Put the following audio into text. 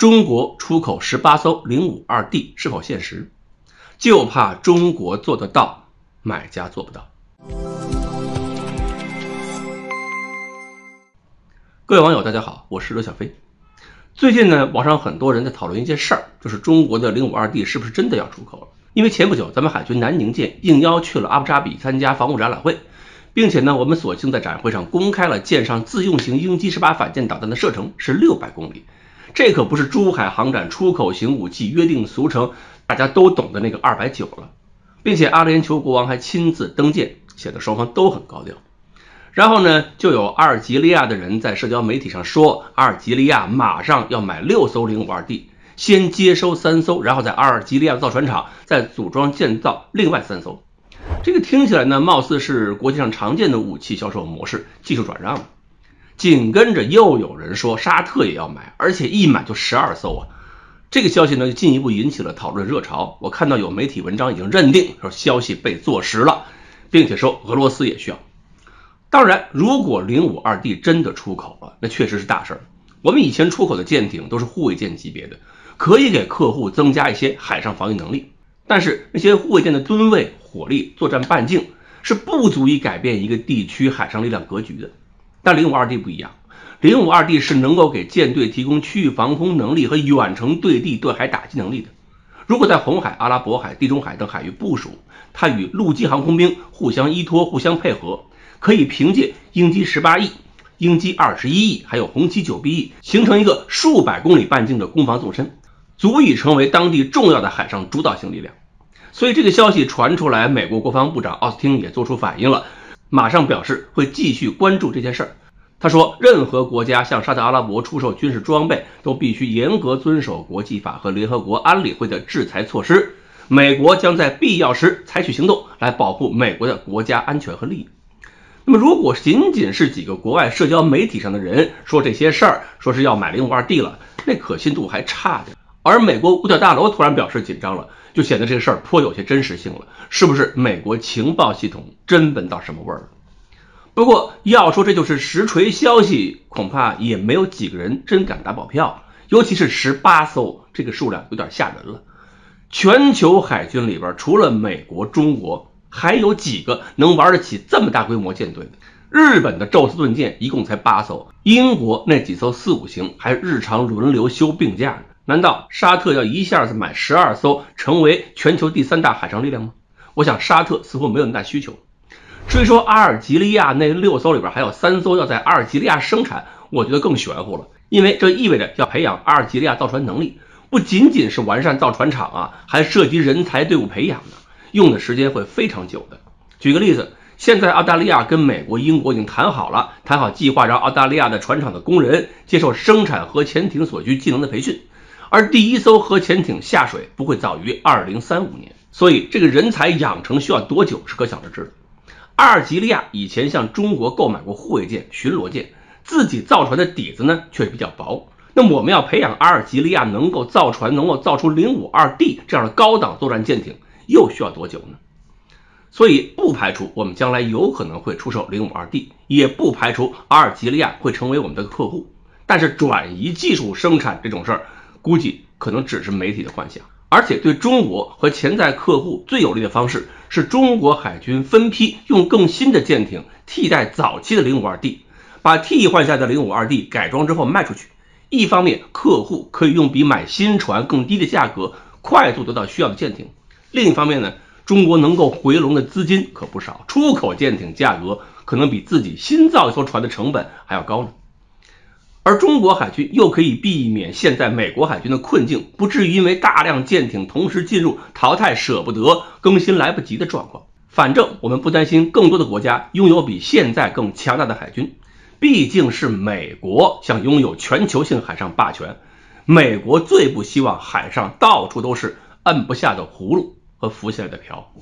中国出口18艘052D 是否现实？就怕中国做得到，买家做不到。各位网友大家好，我是刘小飞。最近呢，网上很多人在讨论一件事儿，就是中国的052D 是不是真的要出口了？因为前不久咱们海军南宁舰应邀去了阿布扎比参加防务展览会，并且呢，我们索性在展会上公开了舰上自用型鹰击18反舰导弹的射程是600公里，这可不是珠海航展出口型武器约定俗成大家都懂的那个290了，并且阿联酋国王还亲自登舰，显得双方都很高调。然后呢，就有阿尔及利亚的人在社交媒体上说，阿尔及利亚马上要买6艘052D，先接收3艘，然后在阿尔及利亚的造船厂再组装建造另外3艘。这个听起来呢，貌似是国际上常见的武器销售模式，技术转让了。紧跟着又有人说沙特也要买，而且一买就12艘啊！这个消息呢，就进一步引起了讨论热潮。我看到有媒体文章已经认定说消息被坐实了，并且说俄罗斯也需要。当然，如果052D 真的出口了，那确实是大事儿。我们以前出口的舰艇都是护卫舰级别的，可以给客户增加一些海上防御能力，但是那些护卫舰的吨位、火力、作战半径是不足以改变一个地区海上力量格局的。但052D 不一样，052D 是能够给舰队提供区域防空能力和远程对地对海打击能力的。如果在红海、阿拉伯海、地中海等海域部署，它与陆基航空兵互相依托、互相配合，可以凭借鹰击18E、鹰击21E还有红旗 9BE 形成一个数百公里半径的攻防纵深，足以成为当地重要的海上主导性力量。所以这个消息传出来，美国国防部长奥斯汀也做出反应了，马上表示会继续关注这件事儿。他说，任何国家向沙特阿拉伯出售军事装备都必须严格遵守国际法和联合国安理会的制裁措施，美国将在必要时采取行动来保护美国的国家安全和利益。那么如果仅仅是几个国外社交媒体上的人说这些事儿，说是要买052D 了，那可信度还差点。而美国五角大楼突然表示紧张了，就显得这个事儿颇有些真实性了，是不是美国情报系统真闻到什么味儿了？不过要说这就是实锤消息，恐怕也没有几个人真敢打保票，尤其是18艘，这个数量有点吓人了。全球海军里边，除了美国、中国，还有几个能玩得起这么大规模舰队的？日本的宙斯盾舰一共才8艘，英国那几艘4、5型还日常轮流休病假呢。难道沙特要一下子买12艘，成为全球第3大海上力量吗？我想沙特似乎没有那么大需求。至于说阿尔及利亚那6艘里边还有3艘要在阿尔及利亚生产，我觉得更玄乎了，因为这意味着要培养阿尔及利亚造船能力，不仅仅是完善造船厂啊，还涉及人才队伍培养呢，用的时间会非常久的。举个例子，现在澳大利亚跟美国、英国已经谈好计划，让澳大利亚的船厂的工人接受生产核潜艇所需技能的培训，而第1艘核潜艇下水不会早于2035年，所以这个人才养成需要多久是可想而知的。阿尔及利亚以前向中国购买过护卫舰、巡逻舰，自己造船的底子呢却比较薄。那么我们要培养阿尔及利亚能够造船，能够造出052D 这样的高档作战舰艇，又需要多久呢？所以不排除我们将来有可能会出售052D，也不排除阿尔及利亚会成为我们的客户。但是转移技术生产这种事儿，估计可能只是媒体的幻想。而且对中国和潜在客户最有利的方式是中国海军分批用更新的舰艇替代早期的052D， 把替换下的052D 改装之后卖出去。一方面客户可以用比买新船更低的价格快速得到需要的舰艇，另一方面呢，中国能够回笼的资金可不少，出口舰艇价格可能比自己新造一艘船的成本还要高呢。而中国海军又可以避免现在美国海军的困境，不至于因为大量舰艇同时进入淘汰舍不得、更新来不及的状况。反正我们不担心更多的国家拥有比现在更强大的海军，毕竟是美国想拥有全球性海上霸权，美国最不希望海上到处都是摁不下的葫芦和浮起来的瓢。